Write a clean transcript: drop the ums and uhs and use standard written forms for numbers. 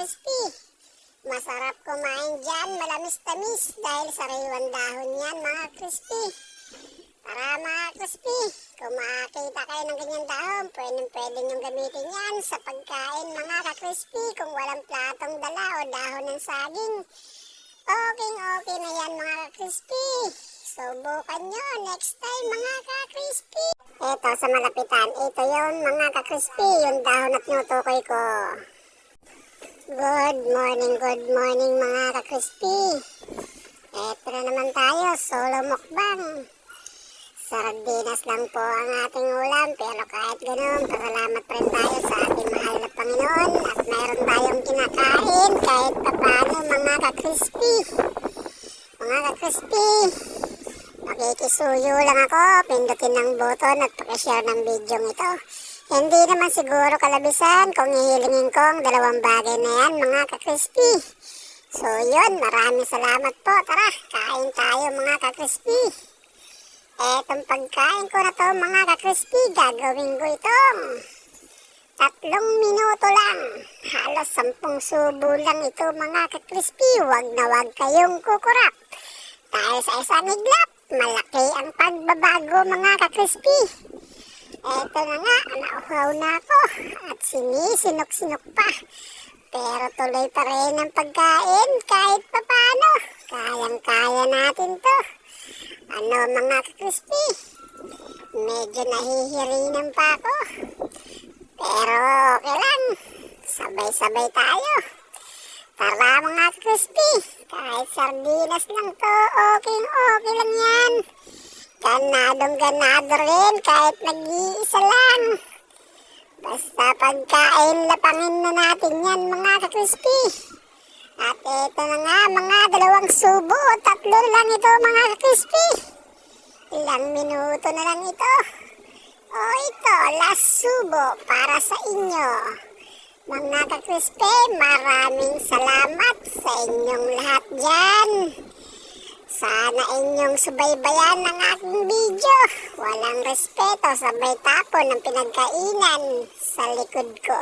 ka-crispy. Masarap kumain dyan, malamis-tamis dahil sariwan dahon yan mga crispy. Tara mga crispy, kung makakita kayo ng ganyan dahon, pwede nyo gamitin yan sa pagkain mga ka-crispy kung walang platong dala o dahon ng saging. Okay na yan mga ka-crispy. Subukan nyo next time mga ka-crispy. Ito sa malapitan, ito yon mga ka-crispy, yung dahon at tinutukoy ko. Good morning mga ka-crispy. Ito na naman tayo, solo mukbang. Sardinas lang po ang ating ulam, pero kahit ganoon, pasalamat pa rin tayo sa ating mahal na Panginoon at mayroon tayong kinakain kahit papaano mga ka-crispy. Mga ka-crispy, makikisuyo lang ako, pindutin ng button at pakishare ng video ito. Hindi naman siguro kalabisan kung ihilingin ko ang dalawang bagay na yan mga ka-crispy. So yun, maraming salamat po. Tara, kain tayo mga ka-crispy. Etong pagkain ko na to mga ka-crispy, gagawin ko itong 3 minuto lang. Halos 10 subo lang ito mga ka-crispy. Wag na wag kayong kukurap. Dahil sa isang iglap, malaki ang pagbabago mga ka-crispy. Eto na nga, nauhaw na ako at sinisinok-sinok pa. Pero tuloy pa rin ang pagkain kahit papano. Kayang-kaya natin to. Ano mga ka-crispy? Medyo nahihirinan pa ako. Pero okay lang. Sabay-sabay tayo. Tara mga ka-crispy. Kahit sardinas lang to, okay lang yan. Ganado rin kahit nag-iisa lang. Basta pagkain, lapangin na natin yan mga ka-crispy. At ito na nga mga 2 subo, 3 lang ito mga ka-crispy. Ilang minuto na lang ito. O ito, last subo para sa inyo. Mga ka-crispy, maraming salamat sa inyong lahat dyan. Sana inyong subaybayan ng aking video. Walang respeto, sabay tapon ng pinagkainan sa likod ko.